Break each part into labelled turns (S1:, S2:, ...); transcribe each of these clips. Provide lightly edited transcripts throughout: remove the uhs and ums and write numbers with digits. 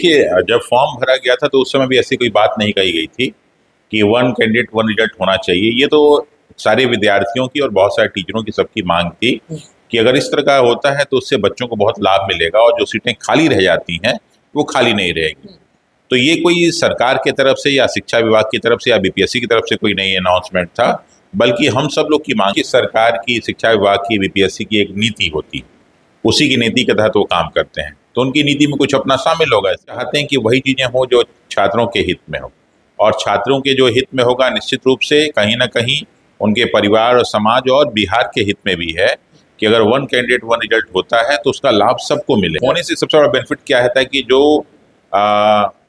S1: देखिए, जब फॉर्म भरा गया था तो उस समय भी ऐसी कोई बात नहीं कही गई थी कि वन कैंडिडेट वन रिजल्ट होना चाहिए। ये तो सारे विद्यार्थियों की और बहुत सारे टीचरों की सबकी मांग थी कि अगर इस तरह का होता है तो उससे बच्चों को बहुत लाभ मिलेगा और जो सीटें खाली रह जाती हैं वो खाली नहीं रहेगी। तो ये कोई सरकार की तरफ से या शिक्षा विभाग की तरफ से या बीपीएससी की तरफ से कोई नई अनाउंसमेंट था, बल्कि हम सब लोग की मांग की सरकार की, शिक्षा विभाग की, बीपीएससी की एक नीति होती, उसी की नीति के तहत वो काम करते हैं। तो उनकी नीति में कुछ अपना शामिल होगा। चाहते हैं कि वही चीज़ें हो जो छात्रों के हित में हो, और छात्रों के जो हित में होगा निश्चित रूप से कहीं ना कहीं उनके परिवार और समाज और बिहार के हित में भी है कि अगर वन कैंडिडेट वन रिजल्ट होता है तो उसका लाभ सबको मिले। होने से सबसे बड़ा बेनिफिट क्या है कि जो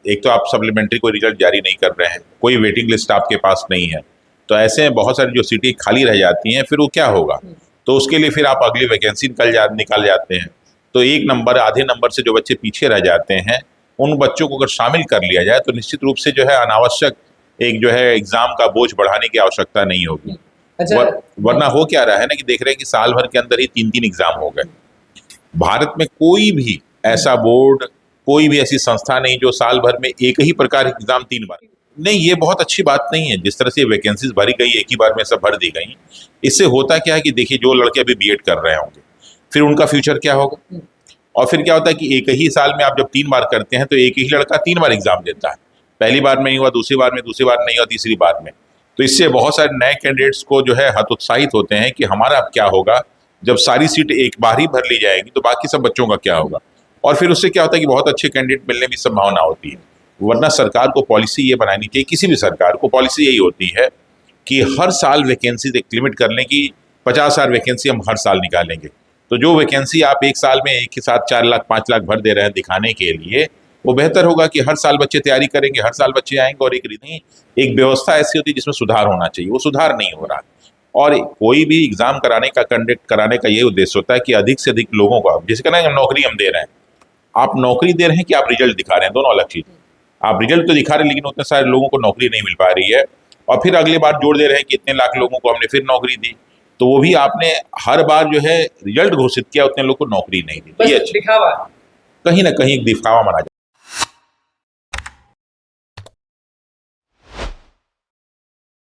S1: एक तो आप सप्लीमेंट्री कोई रिजल्ट जारी नहीं कर रहे हैं, कोई वेटिंग लिस्ट आपके पास नहीं है, तो ऐसे में बहुत सारी जो सीटें खाली रह जाती हैं फिर वो क्या होगा, तो उसके लिए फिर आप अगली वैकेंसी निकाल जाते हैं। तो एक नंबर आधे नंबर से जो बच्चे पीछे रह जाते हैं उन बच्चों को अगर शामिल कर लिया जाए तो निश्चित रूप से जो है अनावश्यक एक जो है एग्जाम का बोझ बढ़ाने की आवश्यकता नहीं होगी।
S2: अच्छा,
S1: वरना हो क्या रहा है ना कि देख रहे हैं कि साल भर के अंदर ही 3-3 एग्जाम हो गए। भारत में कोई भी ऐसा बोर्ड, कोई भी ऐसी संस्था नहीं जो साल भर में एक ही प्रकार के एग्जाम 3 बार। नहीं, ये बहुत अच्छी बात नहीं है। जिस तरह से वैकेंसीज भरी गई एक ही बार में सब भर दी गई, इससे होता क्या है कि देखिए जो लड़के अभी बीएड कर रहे होंगे फिर उनका फ्यूचर क्या होगा, और फिर क्या होता है कि एक ही साल में आप जब 3 बार करते हैं तो एक ही लड़का 3 बार एग्जाम देता है। पहली बार में नहीं हुआ, दूसरी बार नहीं हुआ, तीसरी बार में। तो इससे बहुत सारे नए कैंडिडेट्स को जो है हतोत्साहित होते हैं कि हमारा अब क्या होगा, जब सारी सीट एक बार ही भर ली जाएगी तो बाकी सब बच्चों का क्या होगा। और फिर उससे क्या होता है कि बहुत अच्छे कैंडिडेट मिलने की संभावना होती है। वरना सरकार को पॉलिसी ये बनानी चाहिए, किसी भी सरकार को पॉलिसी यही होती है कि हर साल वैकेंसी एक लिमिट कर लें कि 50,000 वैकेंसी हम हर साल निकालेंगे। तो जो वैकेंसी आप एक साल में एक के साथ 4 लाख 5 लाख भर दे रहे हैं दिखाने के लिए, वो बेहतर होगा कि हर साल बच्चे तैयारी करेंगे, हर साल बच्चे आएंगे। और एक व्यवस्था ऐसी होती है जिसमें सुधार होना चाहिए, वो सुधार नहीं हो रहा। और कोई भी एग्जाम कंडक्ट कराने का ये उद्देश्य होता है कि अधिक से अधिक लोगों को, जैसे कहना है नौकरी हम दे रहे हैं, आप नौकरी दे रहे हैं कि आप रिजल्ट दिखा रहे हैं, दोनों अलग चीज। आप रिजल्ट तो दिखा रहे हैं लेकिन उतने सारे लोगों को नौकरी नहीं मिल पा रही है, और फिर अगली बार जोड़ दे रहे हैं कि इतने लाख लोगों को हमने फिर नौकरी दी, तो वो भी आपने हर बार जो है रिजल्ट घोषित किया, उतने लोग को नौकरी नहीं दी। ये
S2: दिखावा,
S1: कहीं ना कहीं दिखावा माना जाए।